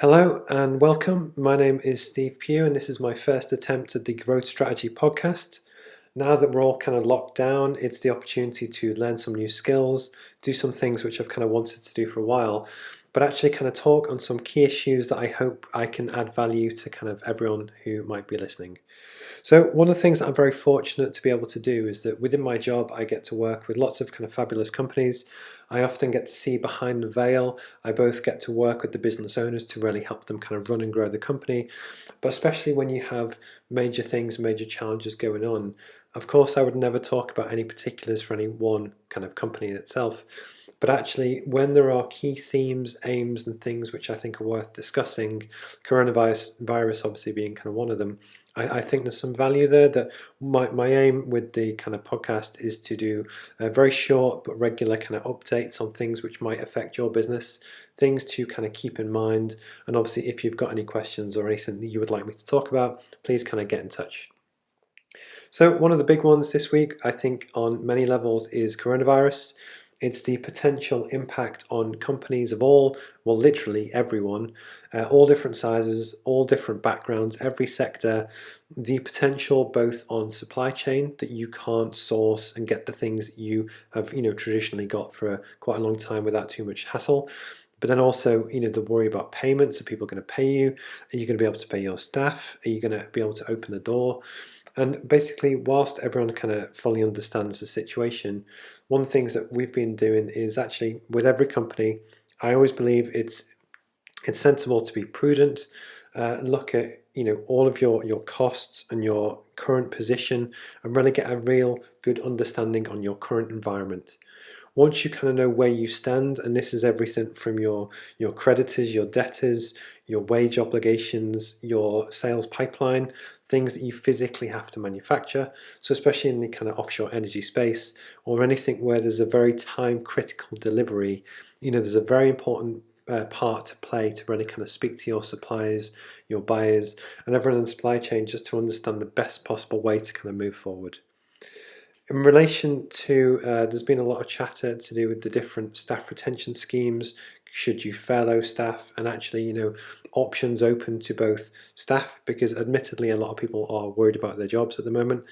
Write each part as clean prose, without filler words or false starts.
Hello and welcome. My name is Steve Pugh, and this is my first attempt at the Growth Strategy podcast. Now that we're all kind of locked down, it's the opportunity to learn some new skills, do some things which I've kind of wanted to do for a while, but actually kind of talk on some key issues that I hope I can add value to kind of everyone who might be listening. So one of the things that I'm very fortunate to be able to do is that within my job, I get to work with lots of kind of fabulous companies. I often get to see behind the veil. I both get to work with the business owners to really help them kind of run and grow the company, but especially when you have major things, major challenges going on. Of course, I would never talk about any particulars for any one kind of company in itself. But actually, when there are key themes, aims, and things which I think are worth discussing, coronavirus obviously being kind of one of them, I think there's some value there. That my aim with the kind of podcast is to do very short but regular kind of updates on things which might affect your business, things to kind of keep in mind. And obviously, if you've got any questions or anything that you would like me to talk about, please kind of get in touch. So one of the big ones this week, I think on many levels, is coronavirus. It's the potential impact on companies of all, well, literally everyone, all different sizes, all different backgrounds, every sector, the potential both on supply chain that you can't source and get the things that you have, traditionally got for quite a long time without too much hassle. But then also, the worry about payments. Are people going to pay you? Are you going to be able to pay your staff? Are you going to be able to open the door? And basically, whilst everyone kind of fully understands the situation, one of the things that we've been doing is actually with every company, I always believe it's sensible to be prudent, look at all of your costs and your current position, and really get a real good understanding on your current environment. Once you kind of know where you stand, and this is everything from your creditors, your debtors, your wage obligations, your sales pipeline, things that you physically have to manufacture. So especially in the kind of offshore energy space or anything where there's a very time critical delivery, there's a very important part to play to really kind of speak to your suppliers, your buyers, and everyone in the supply chain just to understand the best possible way to kind of move forward. In relation to, there's been a lot of chatter to do with the different staff retention schemes. Should you furlough staff? And actually, options open to both staff, because admittedly a lot of people are worried about their jobs at the moment,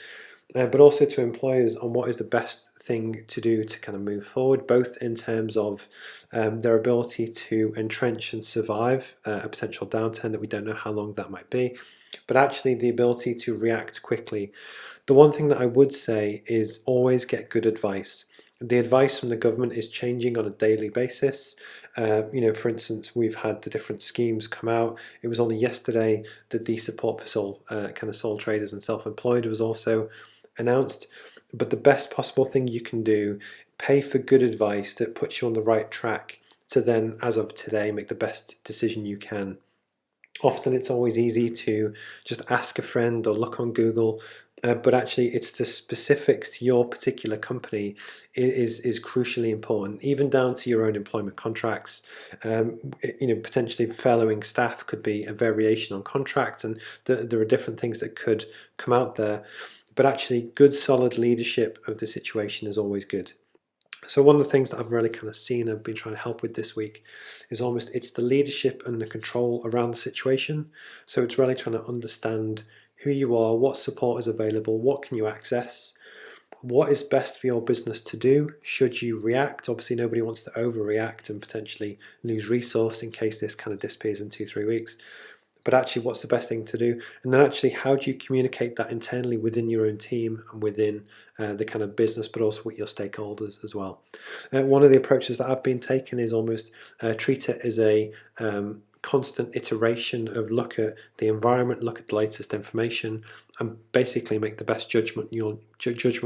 but also to employers on what is the best thing to do to kind of move forward, both in terms of their ability to entrench and survive a potential downturn that we don't know how long that might be, but actually the ability to react quickly. The one thing that I would say is always get good advice. The advice from the government is changing on a daily basis. For instance, we've had the different schemes come out. It was only yesterday that the support for sole traders and self-employed was also announced. But the best possible thing you can do, pay for good advice that puts you on the right track to then, as of today, make the best decision you can. Often it's always easy to just ask a friend or look on Google, but actually it's the specifics to your particular company is crucially important, even down to your own employment contracts. Potentially furloughing staff could be a variation on contracts, and there are different things that could come out there. But actually, good solid leadership of the situation is always good. So one of the things that I've really kind of seen, I've been trying to help with this week, is it's the leadership and the control around the situation. So it's really trying to understand who you are, what support is available, what can you access, what is best for your business to do. Should you react? Obviously, nobody wants to overreact and potentially lose resource in case this kind of disappears in 2-3 weeks. But actually, what's the best thing to do? And then actually, how do you communicate that internally within your own team and within the kind of business, but also with your stakeholders as well? One of the approaches that I've been taking is almost treat it as a constant iteration of look at the environment, look at the latest information, and basically make the best judgment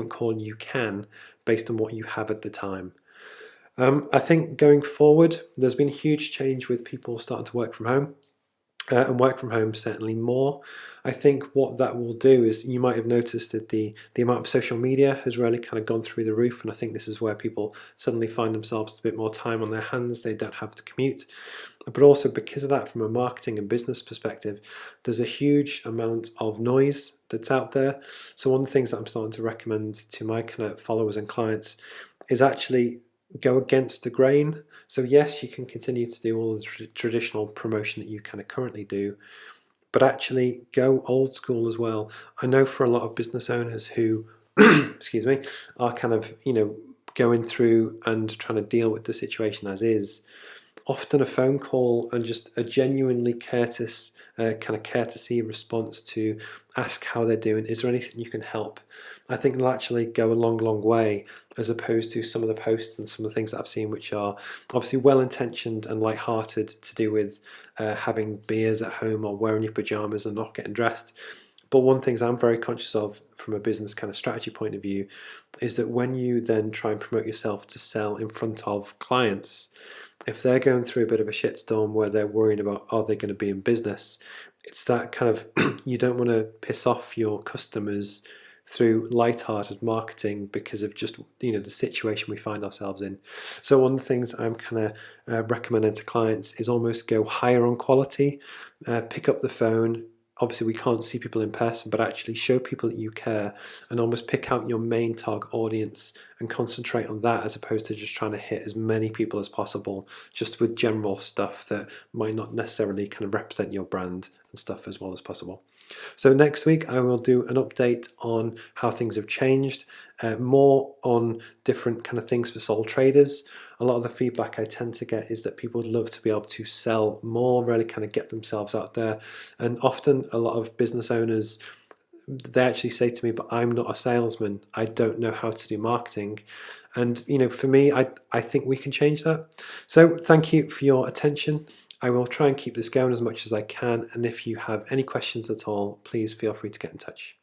call you can based on what you have at the time. I think going forward, there's been a huge change with people starting to work from home. And work from home certainly more. I think what that will do is, you might have noticed that the amount of social media has really kind of gone through the roof, and I think this is where people suddenly find themselves with a bit more time on their hands. They don't have to commute. But also because of that, from a marketing and business perspective, there's a huge amount of noise that's out there. So one of the things that I'm starting to recommend to my kind of followers and clients is actually go against the grain. So yes, you can continue to do all the traditional promotion that you kind of currently do, but actually go old school as well. I know for a lot of business owners who, excuse me, are kind of, going through and trying to deal with the situation as is, often a phone call and just a genuinely kind of courtesy response to ask how they're doing. Is there anything you can help? I think will actually go a long way, as opposed to some of the posts and some of the things that I've seen, which are obviously well-intentioned and light-hearted, to do with having beers at home or wearing your pajamas and not getting dressed. But one of the things I'm very conscious of from a business kind of strategy point of view is that when you then try and promote yourself to sell in front of clients, if they're going through a bit of a shitstorm where they're worrying about, are they going to be in business, it's that kind of you don't want to piss off your customers through light-hearted marketing because of just the situation we find ourselves in. So one of the things I'm kind of recommending to clients is almost go higher on quality, pick up the phone. Obviously we can't see people in person, but actually show people that you care, and almost pick out your main target audience and concentrate on that, as opposed to just trying to hit as many people as possible just with general stuff that might not necessarily kind of represent your brand and stuff as well as possible. So next week I will do an update on how things have changed, more on different kind of things for sole traders. A lot of the feedback I tend to get is that people would love to be able to sell more, really kind of get themselves out there. And often a lot of business owners, they actually say to me, but I'm not a salesman, I don't know how to do marketing. And for me, I think we can change that. So thank you for your attention. I will try and keep this going as much as I can, and if you have any questions at all, please feel free to get in touch.